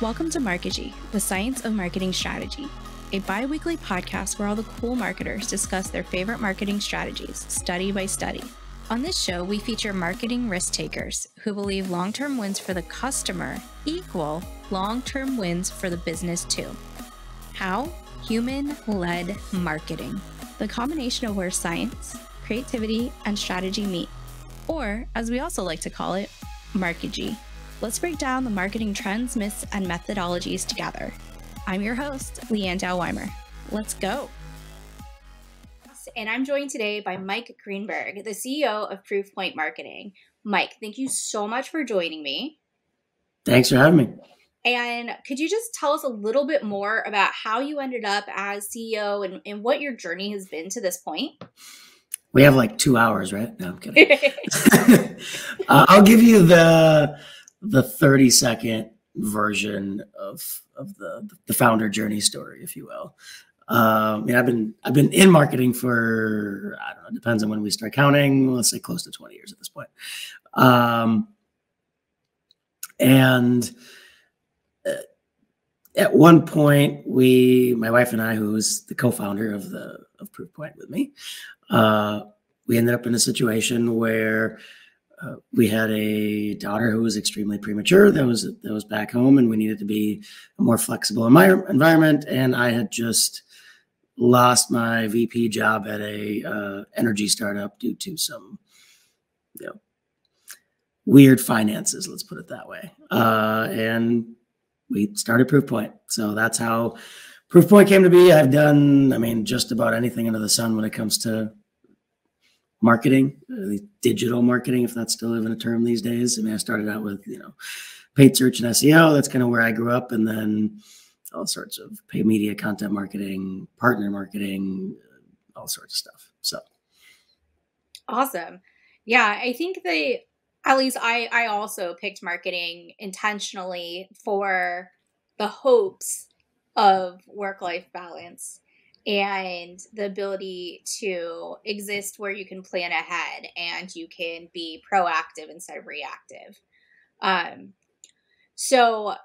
Welcome to Markigy, the science of marketing strategy, a bi-weekly podcast where all the cool marketers discuss their favorite marketing strategies, study by study. On this show, we feature marketing risk takers who believe long-term wins for the customer equal long-term wins for the business too. How? Human-led marketing, the combination of where science, creativity, and strategy meet, or as we also like to call it, Markigy. Let's break down the marketing trends, myths, and methodologies together. I'm your host, Leanne Dow-Weimer. Let's go. And I'm joined today by Mike Grinberg, the CEO of Proofpoint Marketing. Mike, thank you so much for joining me. Thanks for having me. And could you just tell us a little bit more about how you ended up as CEO and what your journey has been to this point? We have like 2 hours, right? No, I'm kidding. I'll give you the 30-second version of the founder journey story, if you will. I've been in marketing for, I don't know, depends on when we start counting. Let's say close to 20 years at this point. And at one point, my wife and I, who was the co-founder of Proofpoint with me, we ended up in a situation where we had a daughter who was extremely premature that was back home, and we needed to be a more flexible environment. And I had just lost my VP job at a energy startup due to some weird finances, let's put it that way. And we started Proofpoint. So that's how Proofpoint came to be. I've done, just about anything under the sun when it comes to marketing, digital marketing, if that's still even a term these days. I started out with, paid search and SEO. That's kind of where I grew up. And then all sorts of paid media, content marketing, partner marketing, all sorts of stuff. So. Awesome. Yeah. I think at least I also picked marketing intentionally for the hopes of work-life balance and the ability to exist where you can plan ahead and you can be proactive instead of reactive. So,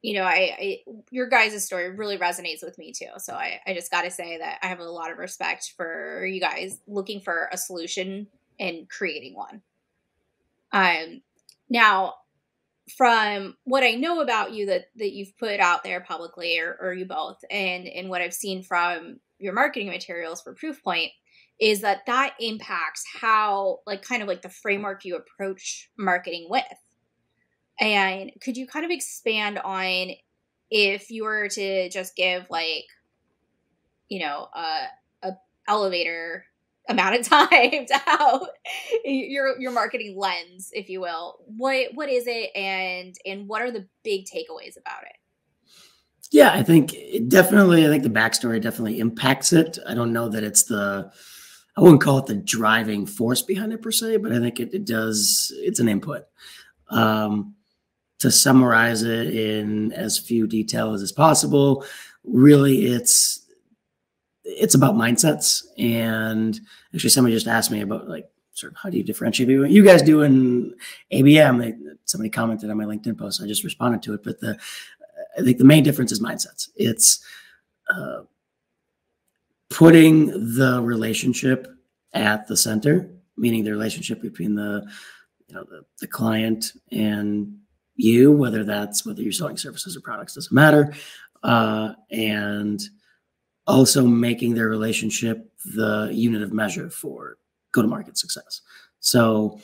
your guys' story really resonates with me too. So I just got to say that I have a lot of respect for you guys looking for a solution and creating one. Now, from what I know about you that you've put out there publicly, or you both, and what I've seen from your marketing materials for Proofpoint, is that impacts how, the framework you approach marketing with. And could you kind of expand on, if you were to just give a elevator amount of time to how your marketing lens, if you will, what is it, and what are the big takeaways about it? Yeah, I think the backstory definitely impacts it. I don't know that I wouldn't call it the driving force behind it per se, but I think it does. It's an input. To summarize it in as few details as possible, really it's about mindsets. And actually, somebody just asked me about sort of how do you differentiate what you guys do in ABM? Somebody commented on my LinkedIn post. I just responded to it, but I think the main difference is mindsets. It's putting the relationship at the center, meaning the relationship between the client and you, whether you're selling services or products, doesn't matter. And also making their relationship the unit of measure for go-to-market success. So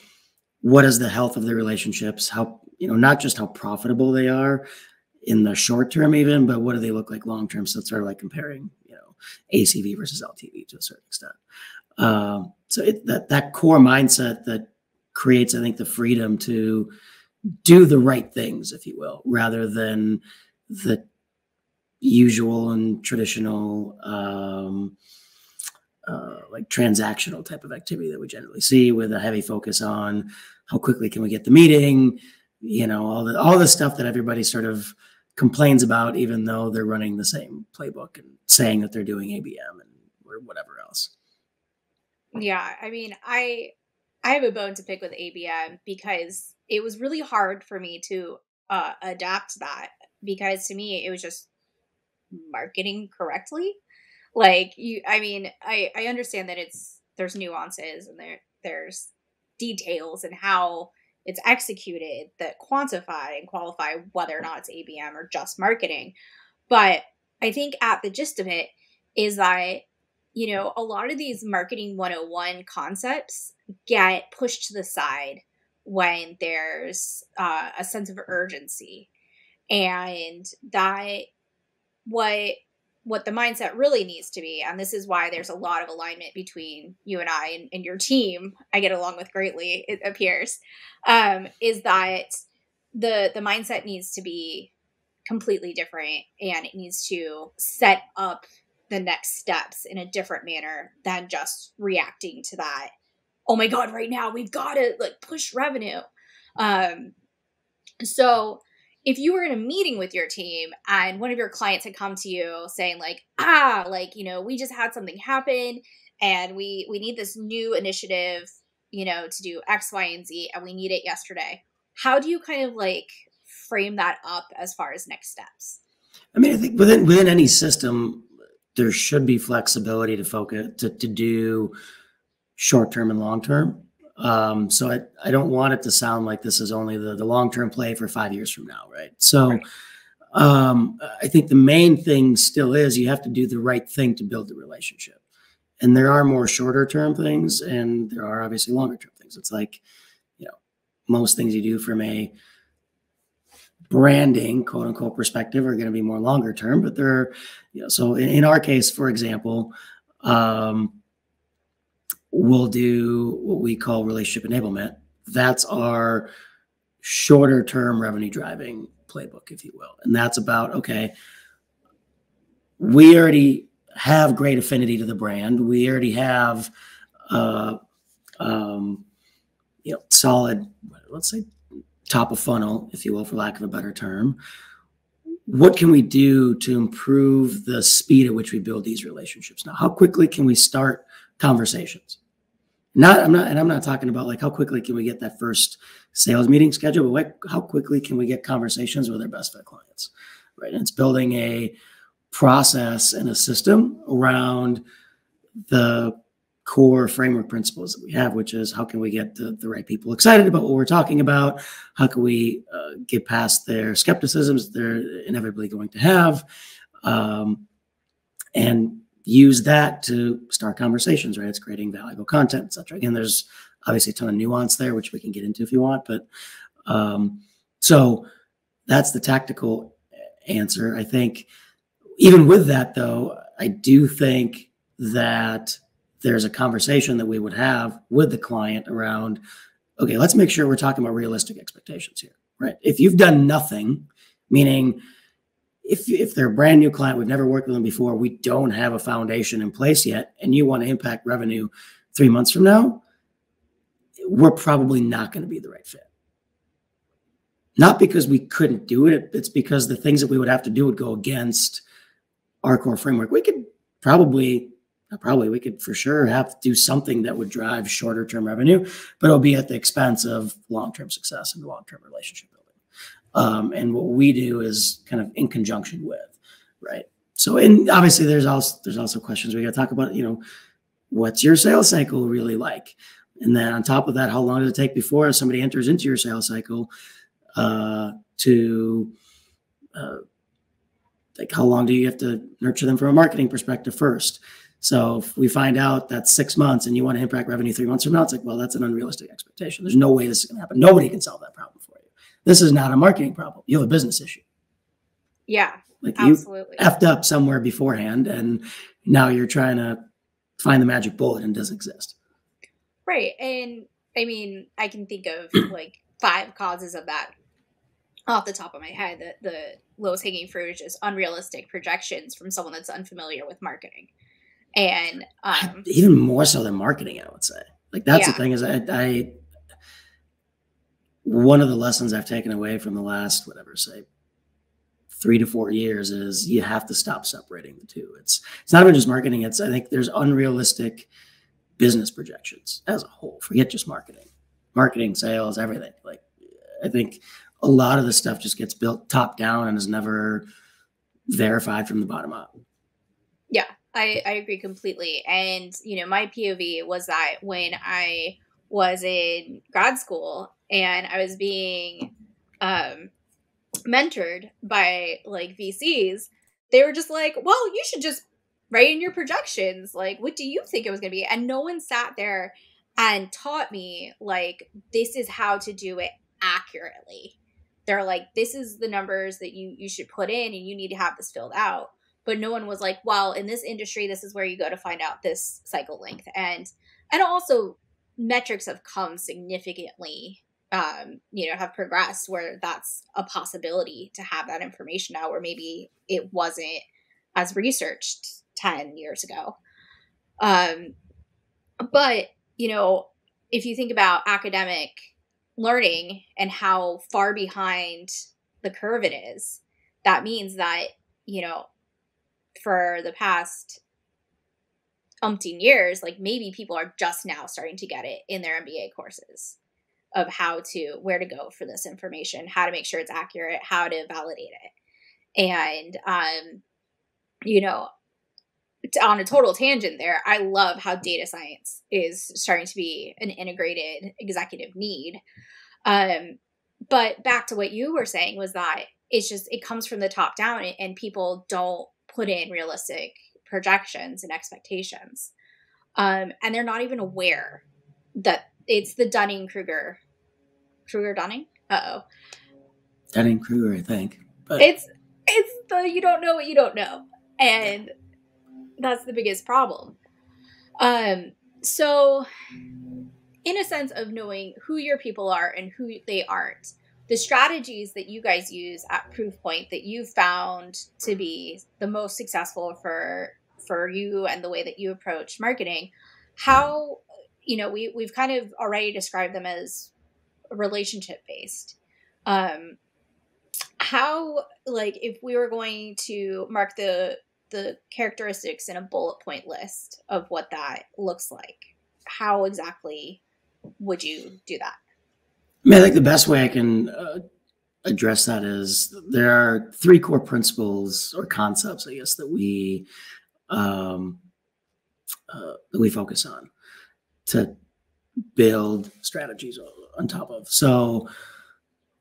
what is the health of the relationships? How, not just how profitable they are in the short term even, but what do they look like long term? So it's sort of like comparing, ACV versus LTV to a certain extent. So that core mindset that creates, I think, the freedom to do the right things, if you will, rather than the usual and traditional transactional type of activity that we generally see, with a heavy focus on how quickly can we get the meeting, all the stuff that everybody sort of complains about, even though they're running the same playbook and saying that they're doing ABM or whatever else. Yeah, I have a bone to pick with ABM because it was really hard for me to adapt that because to me, it was just marketing correctly. Like I understand that there's nuances and there's details and how it's executed that quantify and qualify whether or not it's ABM or just marketing. But I think at the gist of it is that, a lot of these marketing 101 concepts get pushed to the side when there's a sense of urgency, and that what the mindset really needs to be, and this is why there's a lot of alignment between you and I and your team, I get along with greatly, it appears, is that the mindset needs to be completely different, and it needs to set up the next steps in a different manner than just reacting to that. Oh my God, right now we've got to push revenue. So if you were in a meeting with your team and one of your clients had come to you saying we just had something happen and we need this new initiative, to do X, Y, and Z, and we need it yesterday. How do you kind of frame that up as far as next steps? I mean, I think within any system, there should be flexibility to focus to do short-term and long-term. So I don't want it to sound like this is only the long-term play for 5 years from now, right? So right. I think the main thing still is you have to do the right thing to build the relationship. And there are more shorter-term things, and there are obviously longer-term things. It's like, most things you do from a branding, quote unquote, perspective are going to be more longer term, but they're, so in our case, for example, we'll do what we call relationship enablement. That's our shorter term revenue driving playbook, if you will. And that's about, okay, we already have great affinity to the brand. We already have, solid, let's say, top of funnel, if you will, for lack of a better term. What can we do to improve the speed at which we build these relationships? Now, how quickly can we start conversations? I'm not talking about how quickly can we get that first sales meeting scheduled, but how quickly can we get conversations with our best fit clients, right? And it's building a process and a system around the core framework principles that we have, which is how can we get the right people excited about what we're talking about? How can we get past their skepticisms they're inevitably going to have, and use that to start conversations, right? It's creating valuable content, et cetera. Again, there's obviously a ton of nuance there, which we can get into if you want, but so that's the tactical answer. I think even with that though, I do think that there's a conversation that we would have with the client around, okay, let's make sure we're talking about realistic expectations here, right? If you've done nothing, meaning if they're a brand new client, we've never worked with them before, we don't have a foundation in place yet, and you want to impact revenue 3 months from now, we're probably not going to be the right fit. Not because we couldn't do it, it's because the things that we would have to do would go against our core framework. We could we could for sure have to do something that would drive shorter term revenue, but it'll be at the expense of long-term success and long-term relationship building. And what we do is kind of in conjunction with, right? So, and obviously there's also questions we got to talk about, what's your sales cycle really like? And then on top of that, how long does it take before somebody enters into your sales cycle how long do you have to nurture them from a marketing perspective first? So if we find out that's 6 months and you want to impact revenue 3 months from now, it's well, that's an unrealistic expectation. There's no way this is going to happen. Nobody can solve that problem for you. This is not a marketing problem. You have a business issue. Yeah, absolutely. You effed up somewhere beforehand, and now you're trying to find the magic bullet and it doesn't exist. Right. And I mean, I can think of 5 causes of that off the top of my head. The lowest hanging fruit is just unrealistic projections from someone that's unfamiliar with marketing. And even more so than marketing, I would say. That's the thing is I one of the lessons I've taken away from the last, 3 to 4 years is you have to stop separating the two. It's not even just marketing. I think there's unrealistic business projections as a whole. Forget just marketing, sales, everything. I think a lot of the stuff just gets built top down and is never verified from the bottom up. Yeah, I agree completely. And, my POV was that when I was in grad school and I was being mentored by like VCs, they were just like, well, you should just write in your projections. Like, what do you think it was going to be? And no one sat there and taught me, like, this is how to do it accurately. They're like, this is the numbers that you should put in and you need to have this filled out. But no one was like, well, in this industry, this is where you go to find out this cycle length. And also metrics have come significantly, have progressed where that's a possibility to have that information now, where maybe it wasn't as researched 10 years ago. But, if you think about academic learning and how far behind the curve it is, that means that, for the past umpteen years, like maybe people are just now starting to get it in their MBA courses of where to go for this information, how to make sure it's accurate, how to validate it. And, on a total tangent there, I love how data science is starting to be an integrated executive need. But back to what you were saying was that it comes from the top down, and people don't put in realistic projections and expectations. And they're not even aware that it's the Kruger-Dunning? Uh-oh. Dunning-Kruger, I think. But It's the you don't know what you don't know. And that's the biggest problem. So in a sense of knowing who your people are and who they aren't, the strategies that you guys use at Proofpoint that you found to be the most successful for you and the way that you approach marketing, how, we've kind of already described them as relationship based. How, like, if we were going to mark the characteristics in a bullet point list of what that looks like, how exactly would you do that? I think the best way I can address that is there are 3 core principles or concepts, I guess, that we focus on to build strategies on top of. So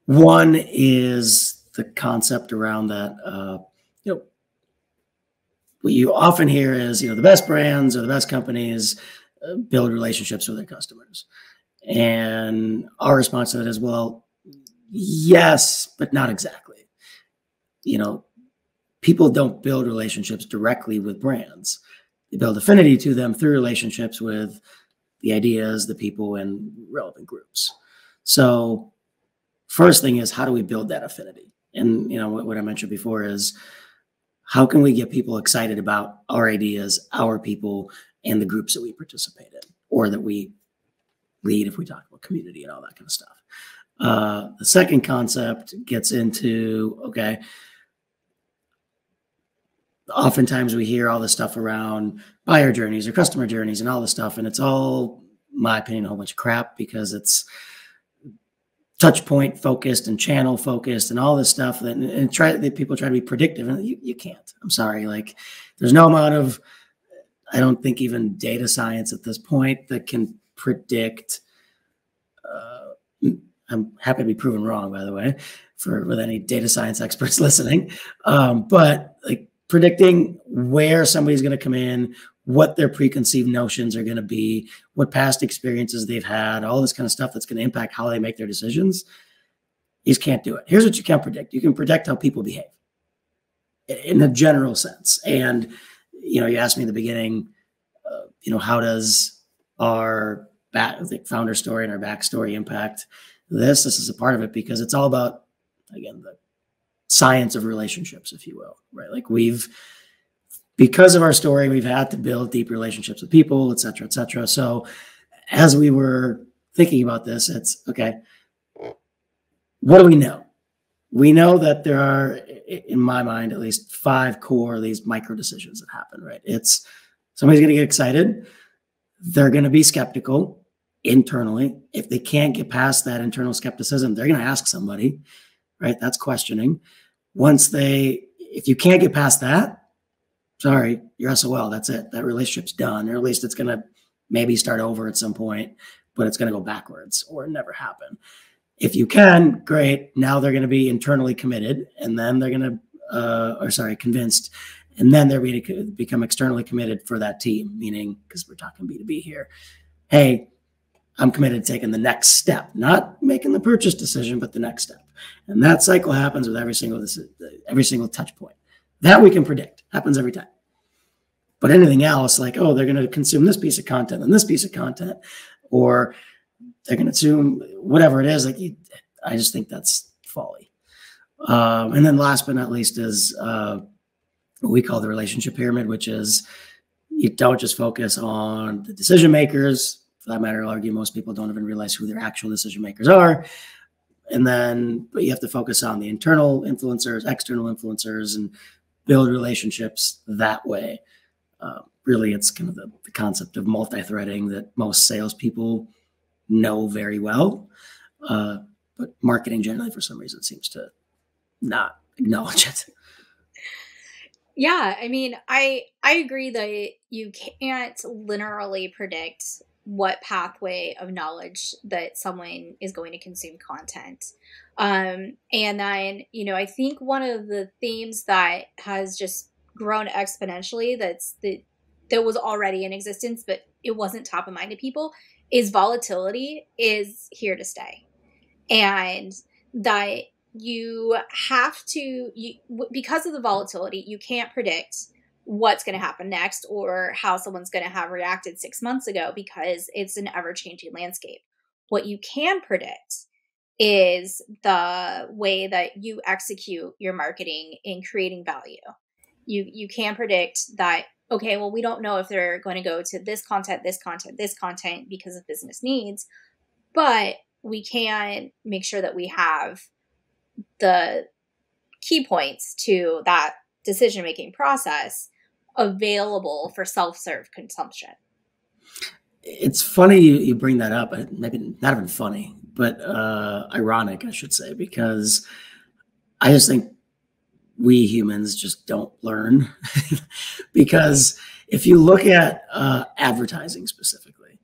one is the concept around that, what you often hear is, the best brands or the best companies build relationships with their customers. And our response to that is, well, yes, but not exactly. People don't build relationships directly with brands. They build affinity to them through relationships with the ideas, the people, and relevant groups. So first thing is, how do we build that affinity? And, what I mentioned before is, how can we get people excited about our ideas, our people, and the groups that we participate in, or that we lead if we talk about community and all that kind of stuff. The second concept gets into, okay, oftentimes we hear all this stuff around buyer journeys or customer journeys and all this stuff, and it's all, in my opinion, a whole bunch of crap because it's touch point focused and channel focused and all this stuff that people try to be predictive, and you can't. I'm sorry. Like, there's no amount of, I don't think even data science at this point that can predict. I'm happy to be proven wrong, by the way, with any data science experts listening. But like predicting where somebody's going to come in, what their preconceived notions are going to be, what past experiences they've had, all this kind of stuff that's going to impact how they make their decisions. You just can't do it. Here's what you can predict. You can predict how people behave in a general sense. And, you asked me in the beginning, how does our founder story and our backstory impact this? This is a part of it because it's all about, again, the science of relationships, if you will, right? Like because of our story, we've had to build deep relationships with people, et cetera, et cetera. So as we were thinking about this, it's okay, what do we know? We know that there are, in my mind, at least 5 core of these micro decisions that happen, right? It's somebody's going to get excited. They're going to be skeptical internally. If they can't get past that internal skepticism, they're going to ask somebody. right? That's questioning. If you can't get past that, sorry, you're SOL. That's it. That relationship's done, or at least it's going to maybe start over at some point, but it's going to go backwards or never happen. If you can, great. Now they're going to be internally committed, and then they're going to, convinced, and then they're going to become externally committed for that team, meaning, because we're talking B2B here, hey, I'm committed to taking the next step, not making the purchase decision, but the next step. And that cycle happens with every single touch point. That we can predict. Happens every time. But anything else, like, oh, they're going to consume this piece of content and this piece of content, or they're going to consume whatever it is, I just think that's folly. And then last but not least is what we call the relationship pyramid, which is you don't just focus on the decision makers. For that matter, I'll argue most people don't even realize who their actual decision makers are. But you have to focus on the internal influencers, external influencers, and build relationships that way. Really, it's kind of the concept of multi-threading that most salespeople know very well. But marketing generally, for some reason, seems to not acknowledge it. Yeah, I mean, I agree that you can't linearly predict what pathway of knowledge that someone is going to consume content. And then, I think one of the themes that has just grown exponentially that was already in existence, but it wasn't top of mind to people, is volatility is here to stay. And that you have to, because of the volatility, you can't predict what's going to happen next or how someone's going to have reacted 6 months ago, because it's an ever-changing landscape. What you can predict is the way that you execute your marketing in creating value. You can predict that, okay, well, we don't know if they're going to go to this content because of business needs, but we can make sure that we have the key points to that decision-making process available for self-serve consumption. It's funny you bring that up. Maybe not even funny, but ironic, I should say, because I just think we humans just don't learn. Because if you look at advertising specifically,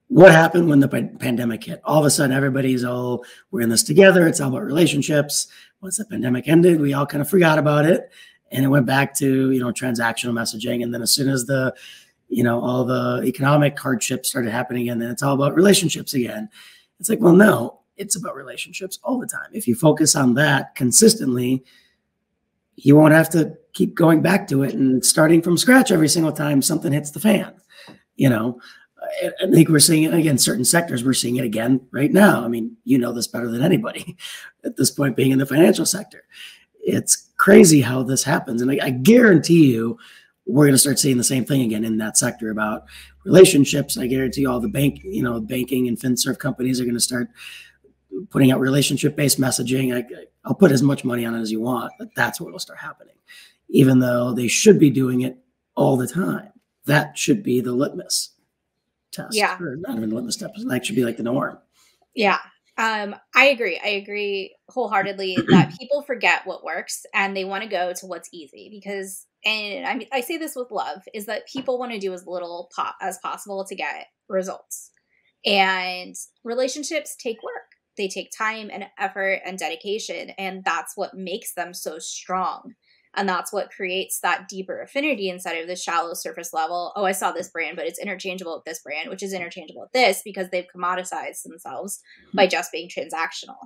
what happened when the pandemic hit? All of a sudden, everybody's we're in this together. It's all about relationships. Once the pandemic ended, we all kind of forgot about it. And it went back to, transactional messaging. And then as soon as all the economic hardships started happening, and then it's all about relationships again. It's like, well, no, it's about relationships all the time. If you focus on that consistently, you won't have to keep going back to it and starting from scratch every single time something hits the fan. I think we're seeing it again, certain sectors, we're seeing it again right now. I mean, this better than anybody at this point, being in the financial sector. It's crazy how this happens. And I guarantee you, we're going to start seeing the same thing again in that sector about relationships. I guarantee all the banking and FinServ companies are going to start putting out relationship-based messaging. I'll put as much money on it as you want, but that's what will start happening, even though they should be doing it all the time. That should be the litmus test. Yeah. Or not even the litmus test. That should be like the norm. Yeah. I agree wholeheartedly that people forget what works and they want to go to what's easy because, and I mean, I say this with love, is that people want to do as little as possible to get results. And relationships take work. They take time and effort and dedication. And that's what makes them so strong. And that's what creates that deeper affinity inside of the shallow surface level. Oh, I saw this brand, but it's interchangeable with this brand, which is interchangeable with this because they've commoditized themselves by just being transactional.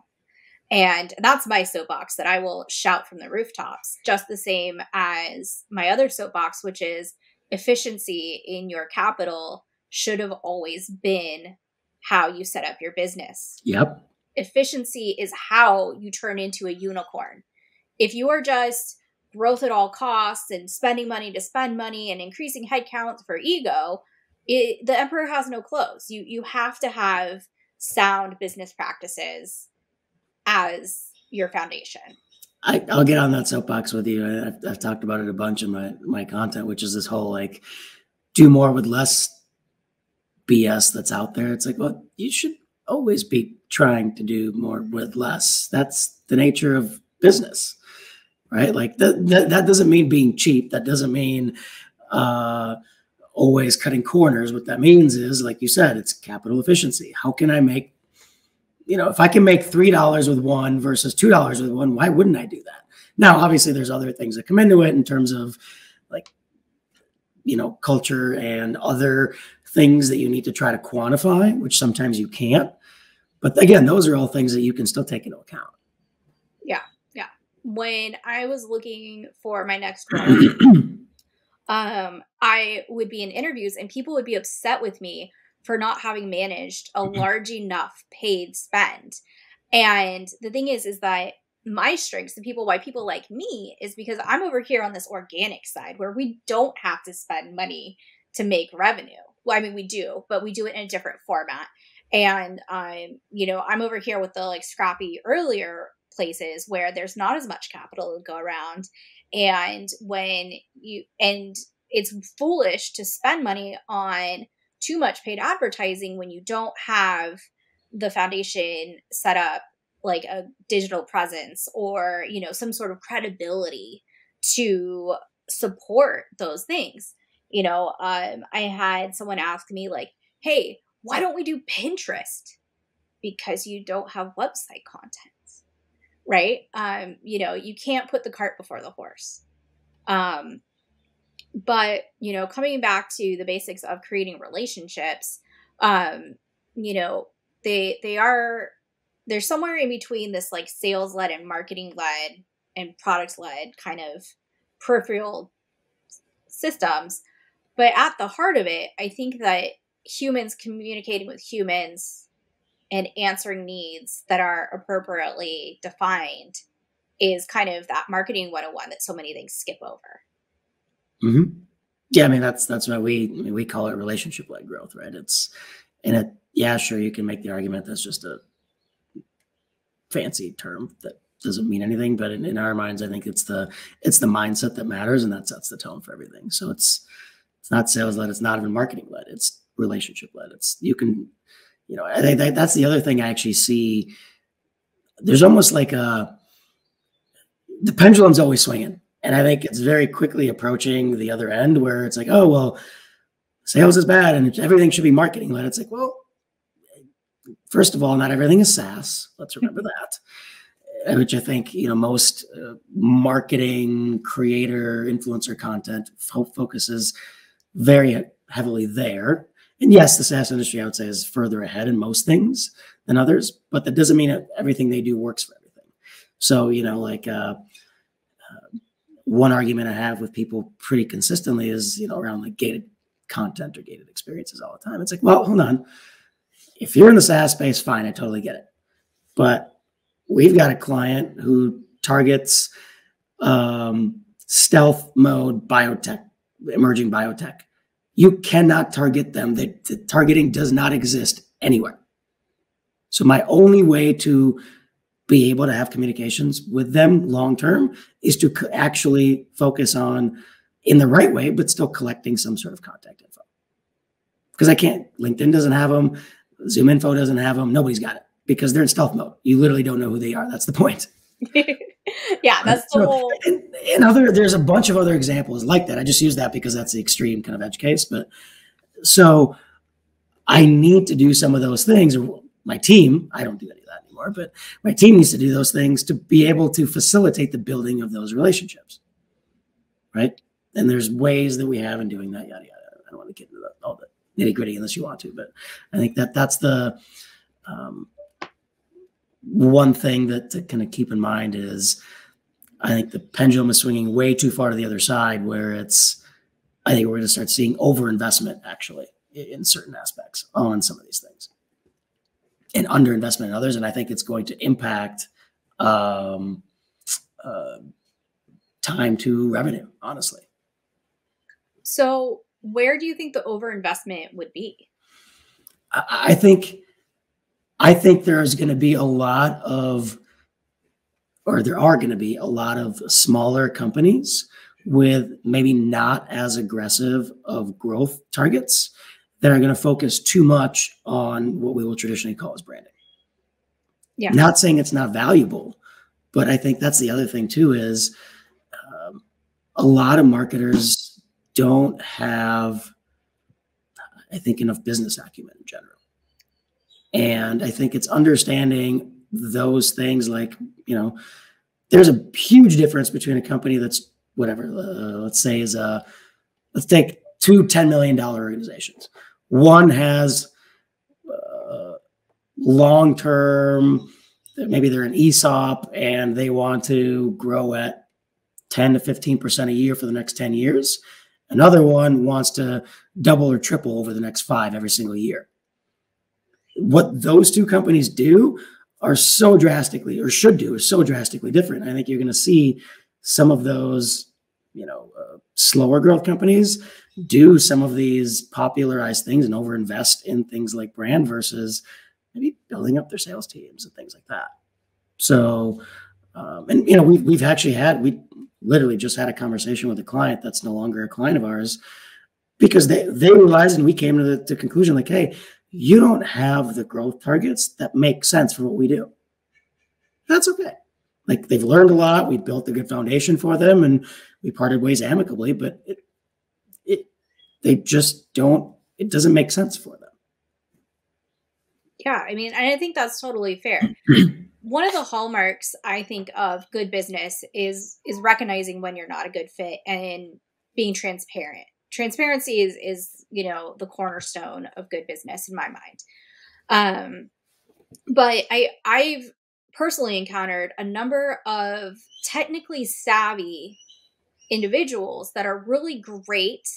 And that's my soapbox that I will shout from the rooftops, just the same as my other soapbox, which is efficiency in your capital should have always been how you set up your business. Yep. Efficiency is how you turn into a unicorn. If you are just growth at all costs and spending money to spend money and increasing headcount for ego, the emperor has no clothes. You have to have sound business practices as your foundation. I'll get on that soapbox with you. I've talked about it a bunch in my content, which is this whole do more with less BS that's out there. It's like, well, you should always be trying to do more with less. That's the nature of business, right? Like that doesn't mean being cheap. That doesn't mean always cutting corners. What that means is, like you said, it's capital efficiency. How can I make, if I can make $3 with one versus $2 with one, why wouldn't I do that? Now, obviously, there's other things that come into it in terms of like, culture and other things that you need to try to quantify, which sometimes you can't. But again, those are all things that you can still take into account. Yeah. Yeah. When I was looking for my next role, I would be in interviews and people would be upset with me for not having managed a large enough paid spend. And the thing is that my strengths, why people like me, is because I'm over here on this organic side where we don't have to spend money to make revenue. Well, I mean, we do, but we do it in a different format. And I'm over here with the like scrappy earlier places where there's not as much capital to go around. And it's foolish to spend money on too much paid advertising when you don't have the foundation set up, like a digital presence or, some sort of credibility to support those things. I had someone ask me like, hey, why don't we do Pinterest? Because you don't have website content, right? You can't put the cart before the horse. But, coming back to the basics of creating relationships, they're somewhere in between this like sales-led and marketing-led and product-led kind of peripheral systems. But at the heart of it, I think that humans communicating with humans and answering needs that are appropriately defined is kind of that marketing 101 that so many things skip over. Mm-hmm. Yeah, I mean, that's why we call it relationship-led growth, right? Yeah, sure, you can make the argument that's just a fancy term that doesn't mean anything, but in our minds, I think it's the mindset that matters, and that sets the tone for everything. So it's not sales-led, it's not even marketing-led, it's relationship-led. I think that's the other thing I actually see. There's almost like the pendulum's always swinging. And I think it's very quickly approaching the other end where it's like, oh, well, sales is bad and everything should be marketing led. It's like, well, first of all, not everything is SaaS. Let's remember that, which I think, most marketing, creator, influencer content focuses very heavily there. And yes, the SaaS industry, I would say, is further ahead in most things than others, but that doesn't mean that everything they do works for everything. So, one argument I have with people pretty consistently is, around like gated content or gated experiences all the time. It's like, well, hold on. If you're in the SaaS space, fine, I totally get it. But we've got a client who targets stealth mode biotech, emerging biotech. You cannot target them. The targeting does not exist anywhere. So my only way to be able to have communications with them long-term is to actually focus on in the right way, but still collecting some sort of contact info. Because I can't, LinkedIn doesn't have them. Zoom Info doesn't have them. Nobody's got it because they're in stealth mode. You literally don't know who they are. That's the point. Yeah, that's the whole. There's a bunch of other examples like that. I just use that because that's the extreme kind of edge case. But so I need to do some of those things. My team, I don't do any of that anymore, but my team needs to do those things to be able to facilitate the building of those relationships, right? And there's ways that we have in doing that, yada, yada. I don't want to get into all the nitty gritty unless you want to, but I think that's the one thing that to kind of keep in mind is I think the pendulum is swinging way too far to the other side where I think we're going to start seeing overinvestment actually in certain aspects on some of these things. And underinvestment in others, and I think it's going to impact time to revenue, honestly. So where do you think the overinvestment would be? I think there's going to be there are going to be a lot of smaller companies with maybe not as aggressive of growth targets that are going to focus too much on what we will traditionally call as branding. Yeah. Not saying it's not valuable, but I think that's the other thing too is a lot of marketers don't have, I think, enough business acumen in general. And I think it's understanding those things like, there's a huge difference between a company that's whatever, let's say let's take two $10 million organizations. One has long-term, maybe they're an ESOP and they want to grow at 10 to 15% a year for the next 10 years. Another one wants to double or triple over the next 5 every single year. What those two companies do are so drastically, or should do, is so drastically different. I think you're going to see some of those, slower growth companies do some of these popularized things and overinvest in things like brand versus maybe building up their sales teams and things like that. So, we literally just had a conversation with a client that's no longer a client of ours because they realized, and we came to the conclusion like, hey, you don't have the growth targets that make sense for what we do. That's okay. Like, they've learned a lot. We built a good foundation for them and we parted ways amicably, but they just don't, it doesn't make sense for them. Yeah. I mean, I think that's totally fair. One of the hallmarks, I think, of good business is recognizing when you're not a good fit and being transparent. Transparency is the cornerstone of good business in my mind. But I've personally encountered a number of technically savvy individuals that are really great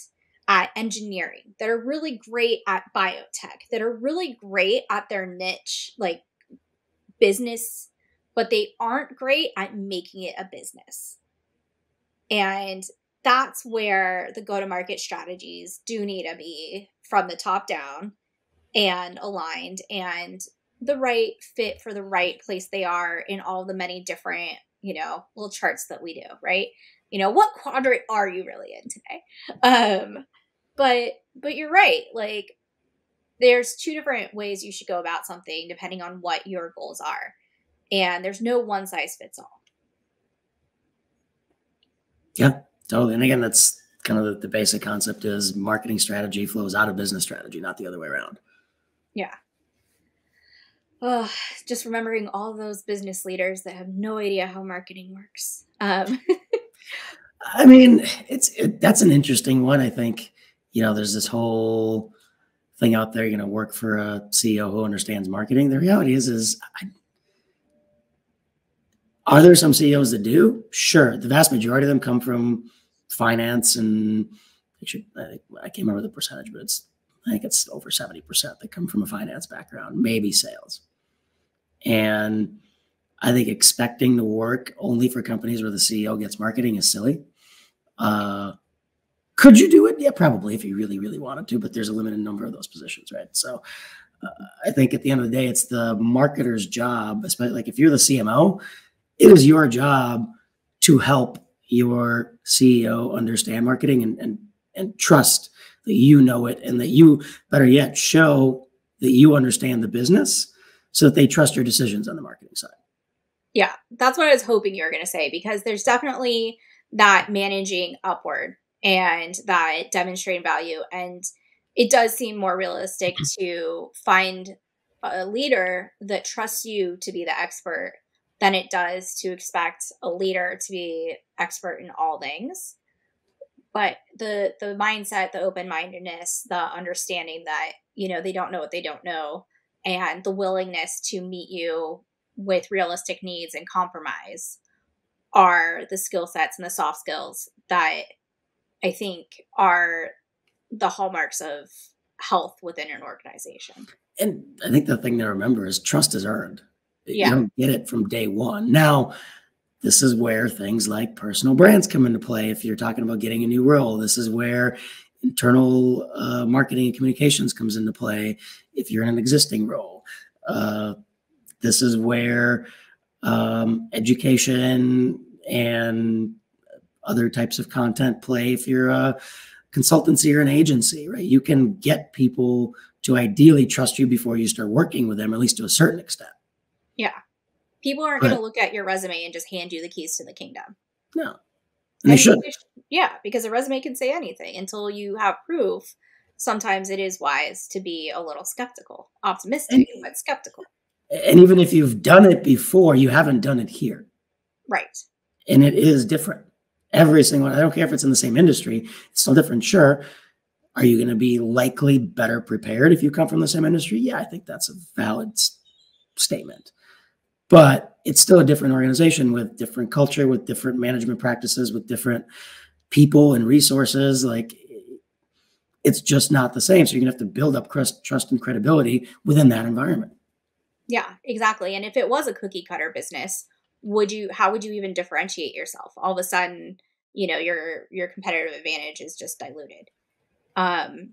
at engineering, that are really great at biotech, that are really great at their niche, like business, but they aren't great at making it a business. And that's where the go-to-market strategies do need to be from the top down and aligned and the right fit for the right place they are in all the many different, little charts that we do, right? What quadrant are you really in today? But you're right. Like, there's 2 different ways you should go about something depending on what your goals are. And there's no one size fits all. Yeah, totally. And again, that's kind of the basic concept is marketing strategy flows out of business strategy, not the other way around. Yeah. Oh, just remembering all those business leaders that have no idea how marketing works. I mean, that's an interesting one. I think, there's this whole thing out there, work for a CEO who understands marketing. The reality is are there some CEOs that do? Sure. The vast majority of them come from finance, and I can't remember the percentage, but I think it's over 70% that come from a finance background, maybe sales. And I think expecting to work only for companies where the CEO gets marketing is silly. Could you do it? Yeah, probably, if you really, really wanted to, but there's a limited number of those positions, right? So I think at the end of the day, it's the marketer's job, especially like if you're the CMO, it is your job to help your CEO understand marketing and trust that you know it, and that you, better yet, show that you understand the business so that they trust your decisions on the marketing side. Yeah, that's what I was hoping you were going to say, because there's definitely that managing upward and that demonstrating value. And it does seem more realistic to find a leader that trusts you to be the expert than it does to expect a leader to be expert in all things. But the mindset, the open-mindedness, the understanding that, they don't know what they don't know, and the willingness to meet you with realistic needs and compromise are the skill sets and the soft skills that I think are the hallmarks of health within an organization. And I think the thing to remember is trust is earned. Yeah. You don't get it from day one. Now, this is where things like personal brands come into play. If you're talking about getting a new role, this is where internal marketing and communications comes into play. If you're in an existing role, this is where education and other types of content play. If you're a consultancy or an agency, right? You can get people to ideally trust you before you start working with them, at least to a certain extent. Yeah. People aren't going to look at your resume and just hand you the keys to the kingdom. No. And they should. Yeah, because a resume can say anything until you have proof. Sometimes it is wise to be a little skeptical, optimistic, but skeptical. And even if you've done it before, you haven't done it here. Right. And it is different. Every single one. I don't care if it's in the same industry. It's still different. Sure. Are you going to be likely better prepared if you come from the same industry? Yeah, I think that's a valid statement. But it's still a different organization with different culture, with different management practices, with different people and resources. Like, it's just not the same. So you're going to have to build up trust and credibility within that environment. Yeah, exactly. And if it was a cookie cutter business, how would you even differentiate yourself? All of a sudden, your competitive advantage is just diluted. But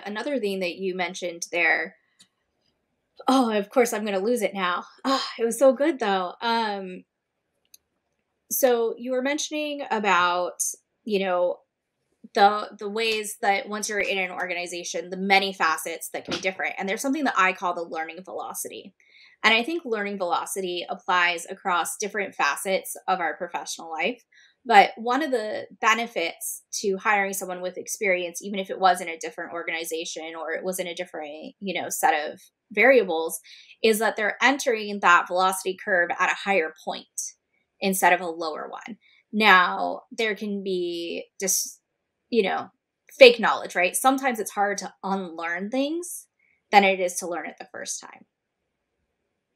another thing that you mentioned there, oh, of course I'm going to lose it now. Oh, it was so good though. So you were mentioning about, the ways that once you're in an organization, the many facets that can be different. And there's something that I call the learning velocity. And I think learning velocity applies across different facets of our professional life. But one of the benefits to hiring someone with experience, even if it was in a different organization or it was in a different, set of variables, is that they're entering that velocity curve at a higher point instead of a lower one. Now, there can be just, fake knowledge, right? Sometimes it's harder to unlearn things than it is to learn it the first time.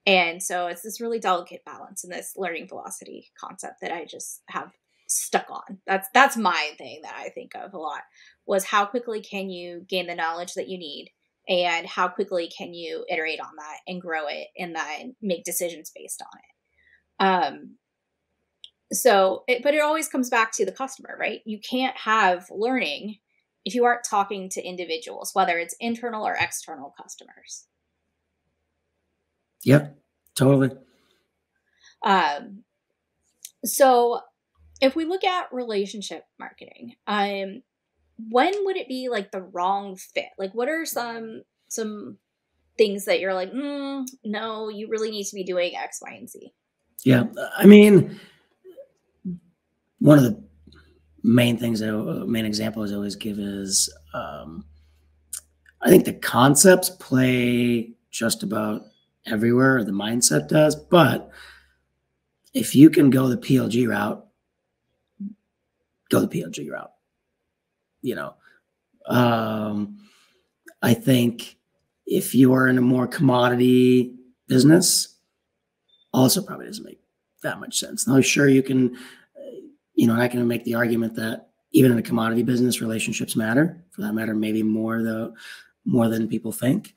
And so it's this really delicate balance in this learning velocity concept that I just have stuck on. That's my thing that I think of a lot, was how quickly can you gain the knowledge that you need, and how quickly can you iterate on that and grow it and then make decisions based on it. But it always comes back to the customer, right? You can't have learning if you aren't talking to individuals, whether it's internal or external customers. Yep, totally. So if we look at relationship marketing, when would it be like the wrong fit? Like, what are some things that you're like, no, you really need to be doing X, Y, and Z? Yeah, I mean, one of the main examples I always give is, I think the concepts play just about everywhere, or the mindset does. But if you can go the PLG route, go the PLG route. I think if you are in a more commodity business, also probably doesn't make that much sense. Now, sure, you can, I can make the argument that even in a commodity business, relationships matter. For that matter, maybe more than people think.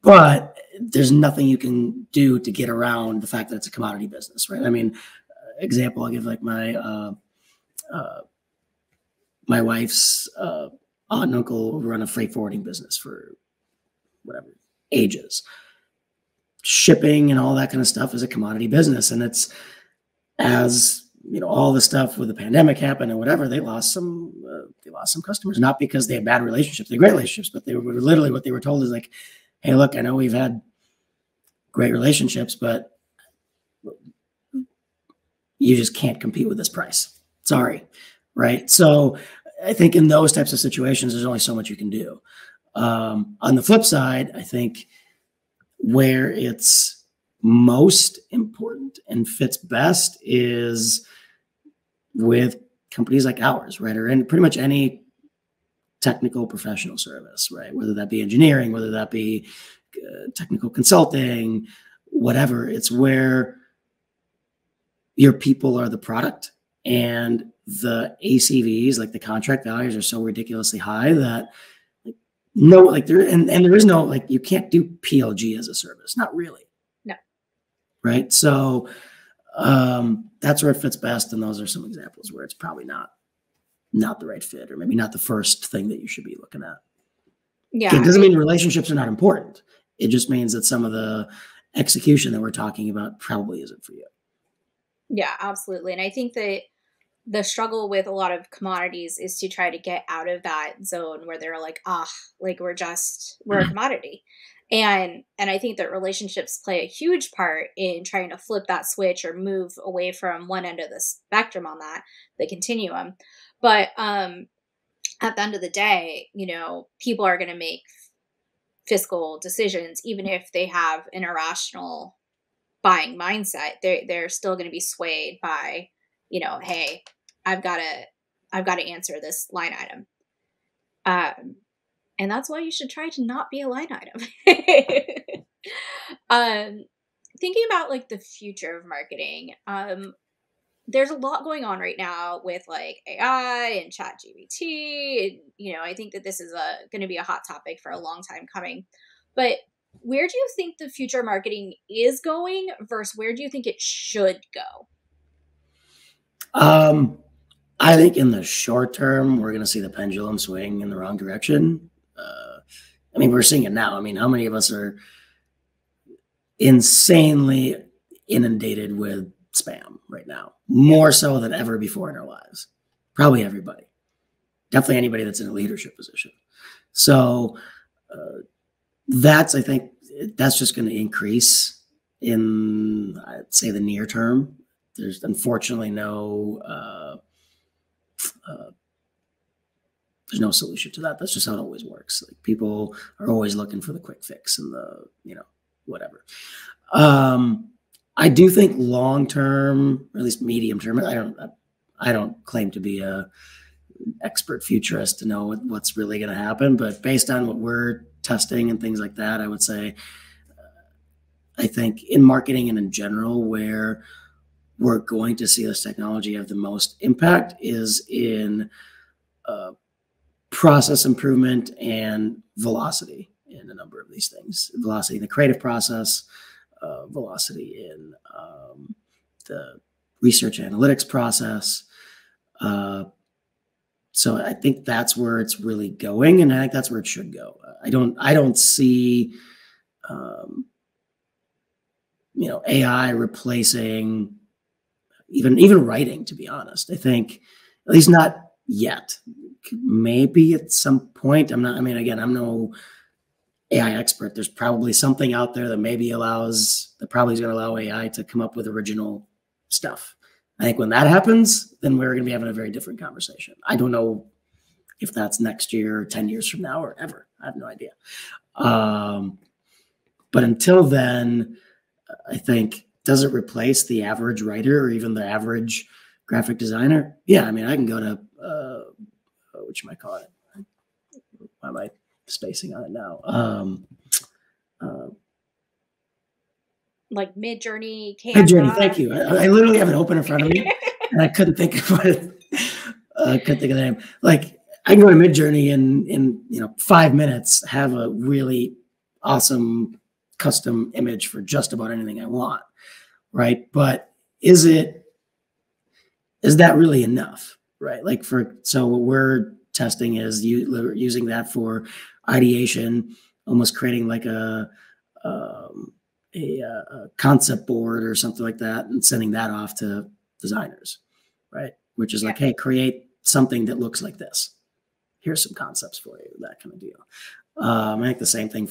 But there's nothing you can do to get around the fact that it's a commodity business, right? I mean, example, I'll give like my wife's aunt and uncle run a freight forwarding business for whatever ages. Shipping and all that kind of stuff is a commodity business, and it's as all the stuff with the pandemic happened and whatever, they lost some customers, not because they had bad relationships, they had great relationships, but they were literally, what they were told is like, hey, look, I know we've had great relationships, but you just can't compete with this price. Sorry. Right. So I think in those types of situations, there's only so much you can do. On the flip side, I think where it's most important and fits best is with companies like ours, right? Or in pretty much any technical professional service, right? Whether that be engineering, whether that be technical consulting, whatever. It's where your people are the product, and the ACVs, like the contract values, are so ridiculously high that there is no, like, you can't do PLG as a service. Not really. No. Right. So that's where it fits best. And those are some examples where it's probably not the right fit, or maybe not the first thing that you should be looking at. Yeah. It doesn't mean relationships are not important. It just means that some of the execution that we're talking about probably isn't for you. Yeah, absolutely. And I think that the struggle with a lot of commodities is to try to get out of that zone where they're like, like we're a commodity. And I think that relationships play a huge part in trying to flip that switch or move away from one end of the spectrum on the continuum. But at the end of the day, people are going to make fiscal decisions, even if they have an irrational buying mindset. They're still going to be swayed by, hey, I've got to answer this line item. And that's why you should try to not be a line item. Thinking about like the future of marketing, there's a lot going on right now with like AI and ChatGPT. And, I think that this is going to be a hot topic for a long time coming. But where do you think the future of marketing is going versus where do you think it should go? I think in the short term, we're going to see the pendulum swing in the wrong direction. We're seeing it now. How many of us are insanely inundated with spam right now? More so than ever before in our lives. Probably everybody. Definitely anybody that's in a leadership position. So I think that's just going to increase in, I'd say, the near term. There's unfortunately there's no solution to that. That's just how it always works. Like, people are always looking for the quick fix and the, whatever. I do think long term, or at least medium term, I don't claim to be a expert futurist to know what's really going to happen, but based on what we're testing and things like that, I would say, I think in marketing and in general, where we're going to see this technology have the most impact is in process improvement and velocity in a number of these things. Velocity in the creative process, velocity in the research analytics process. So I think that's where it's really going, and I think that's where it should go. I don't see AI replacing even writing, to be honest. I think, at least not yet. Maybe at some point. I'm no AI expert. There's probably something out there that probably is going to allow AI to come up with original stuff. I think when that happens, then we're going to be having a very different conversation. I don't know if that's next year or 10 years from now or ever. I have no idea. But until then, I think, does it replace the average writer or even the average graphic designer? Yeah. I can go to, what you might call it. Why am I spacing on it now? Like Midjourney, Canva. Midjourney, thank you. I literally have it open in front of me, and I couldn't think of what I couldn't think of the name. Like, I can go to Midjourney and in 5 minutes have a really awesome custom image for just about anything I want, right? But is that really enough, right? Like, so what we're testing is using that for ideation, almost creating like a concept board or something like that, and sending that off to designers, right? Which is like, hey, create something that looks like this. Here's some concepts for you, that kind of deal. I think the same thing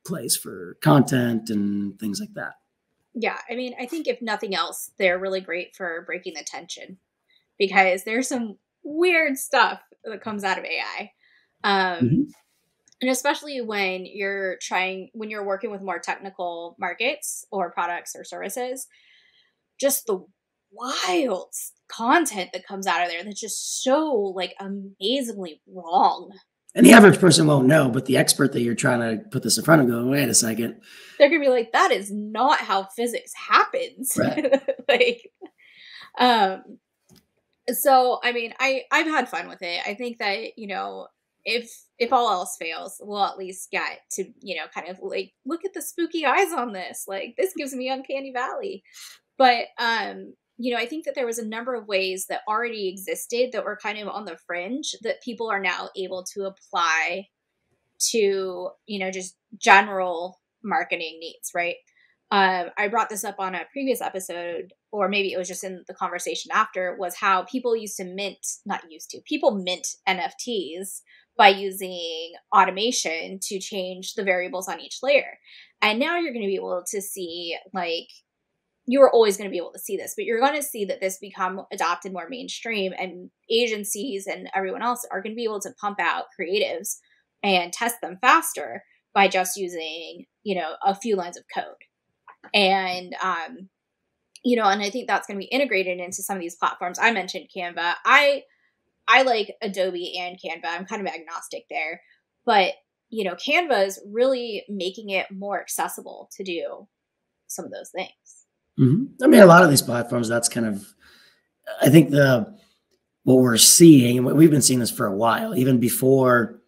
plays for content and things like that. Yeah. I think if nothing else, they're really great for breaking the tension, because there's some weird stuff that comes out of AI. And especially when you're working with more technical markets or products or services, just the wild content that comes out of there that's just so like amazingly wrong. And the average person won't know, but the expert that you're trying to put this in front of going, wait a second. They're going to be like, that is not how physics happens. Right. So, I've had fun with it. I think that, if all else fails, we'll at least get to, kind of like, look at the spooky eyes on this. Like, this gives me Uncanny Valley. But, I think that there was a number of ways that already existed that were kind of on the fringe that people are now able to apply to, just general marketing needs, right? I brought this up on a previous episode or maybe it was just in the conversation after, was how people people mint NFTs by using automation to change the variables on each layer. And now you're going to be able to see, like, you were always going to be able to see this, but you're going to see that this become adopted more mainstream, and agencies and everyone else are going to be able to pump out creatives and test them faster by just using, a few lines of code. And, and I think that's going to be integrated into some of these platforms. I mentioned Canva. I like Adobe and Canva. I'm kind of agnostic there, but Canva is really making it more accessible to do some of those things. Mm-hmm. I mean, a lot of these platforms, that's kind of, I think what we're seeing, and we've been seeing this for a while, even before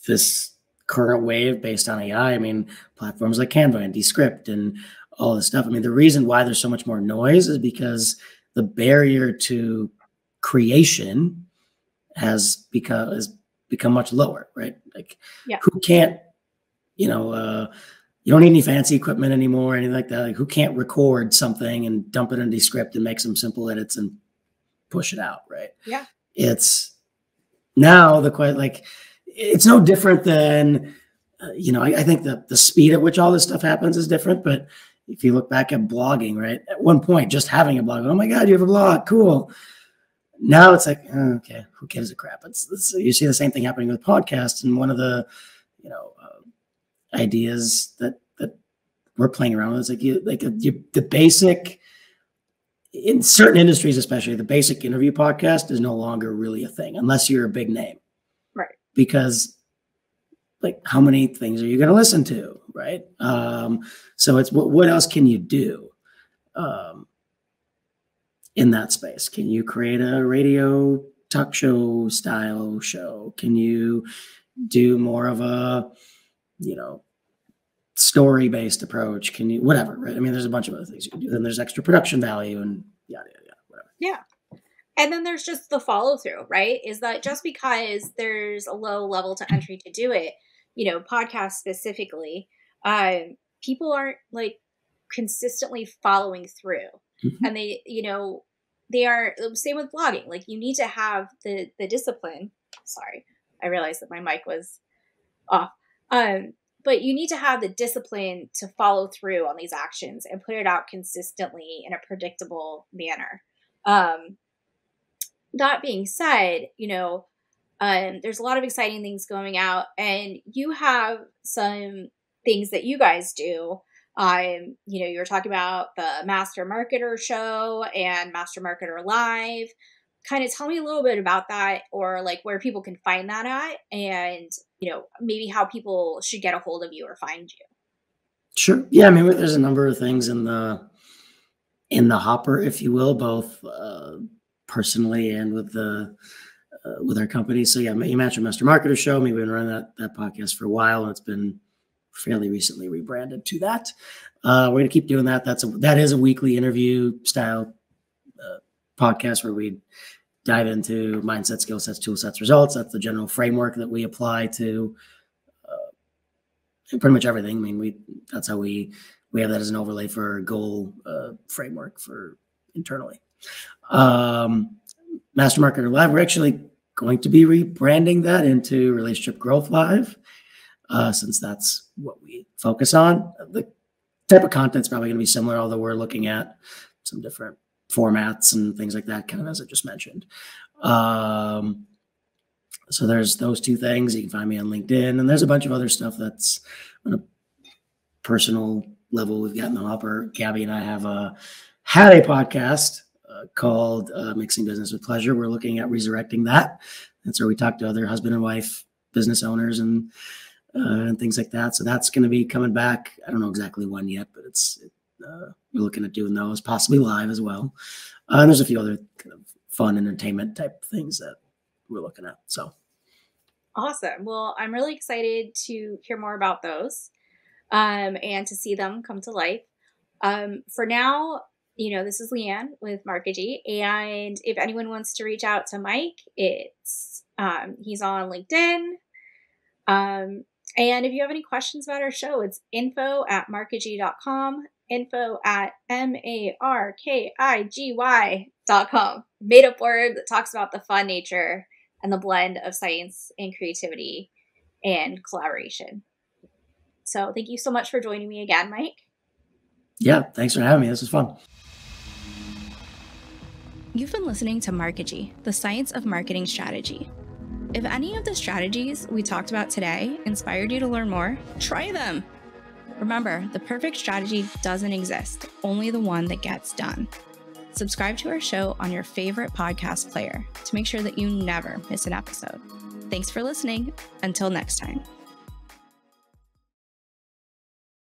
this current wave based on AI. I mean, platforms like Canva and Descript and all this stuff. I mean, the reason why there's so much more noise is because the barrier to creation has become much lower, right? Like, who can't, you don't need any fancy equipment anymore, or anything like that. Like, who can't record something and dump it in Descript and make some simple edits and push it out, right? Yeah. It's now it's no different than, I think the speed at which all this stuff happens is different. But if you look back at blogging, right, at one point, just having a blog, oh my God, you have a blog, cool. Now it's like, okay, who gives a crap? It's you see the same thing happening with podcasts. And one of the, ideas that we're playing around with is the basic, in certain industries, especially the basic interview podcast is no longer really a thing unless you're a big name, right? Because how many things are you going to listen to, right? So it's what else can you do in that space? Can you create a radio talk show style show? Can you do more of a story-based approach? Can you, whatever, right? I mean, there's a bunch of other things you can do. Then there's extra production value and yada, whatever. Yeah. And then there's just the follow through, right? Is that just because there's a low level to entry to do it, podcasts specifically, people aren't consistently following through. Mm-hmm. And they are, same with blogging. You need to have the discipline. Sorry, I realized that my mic was off. But you need to have the discipline to follow through on these actions and put it out consistently in a predictable manner. That being said, there's a lot of exciting things going out, and you have some things that you guys do. You were talking about the Master Marketer Show and Master Marketer Live. Kind of tell me a little bit about that, or where people can find that at, and maybe how people should get a hold of you or find you. Sure. Yeah. I mean, there's a number of things in the hopper, if you will, both personally and with our company. So yeah, you mentioned Master Marketer Show. I mean, we've been running that podcast for a while, and it's been fairly recently rebranded to that. We're going to keep doing that. That is a weekly interview style podcast where we dive into mindset, skill sets, tool sets, results. That's the general framework that we apply to pretty much everything. I mean, that's how we have that as an overlay for our goal framework for internally. Master Marketer Live, we're actually going to be rebranding that into Relationship Growth Live, since that's what we focus on. The type of content's probably going to be similar, although we're looking at some different formats and things like that, kind of as I just mentioned. So there's those two things. You can find me on LinkedIn, and there's a bunch of other stuff that's on a personal level we've got in the hopper. Gabby and I had a podcast called Mixing Business with Pleasure. We're looking at resurrecting that. That's where we talk to other husband and wife business owners and things like that. So that's going to be coming back. I don't know exactly when yet, but we're looking at doing those, possibly live as well. And there's a few other kind of fun entertainment type things that we're looking at. So awesome. Well, I'm really excited to hear more about those and to see them come to life. For now, this is Leanne with Markigy, and if anyone wants to reach out to Mike, it's he's on LinkedIn. And if you have any questions about our show, it's info@markigy.com. info@markigy.com. Made up word that talks about the fun nature and the blend of science and creativity and collaboration. So thank you so much for joining me again, Mike. Yeah, thanks for having me. This was fun. You've been listening to Markigy, the science of marketing strategy. If any of the strategies we talked about today inspired you to learn more, try them. Remember, the perfect strategy doesn't exist, only the one that gets done. Subscribe to our show on your favorite podcast player to make sure that you never miss an episode. Thanks for listening. Until next time.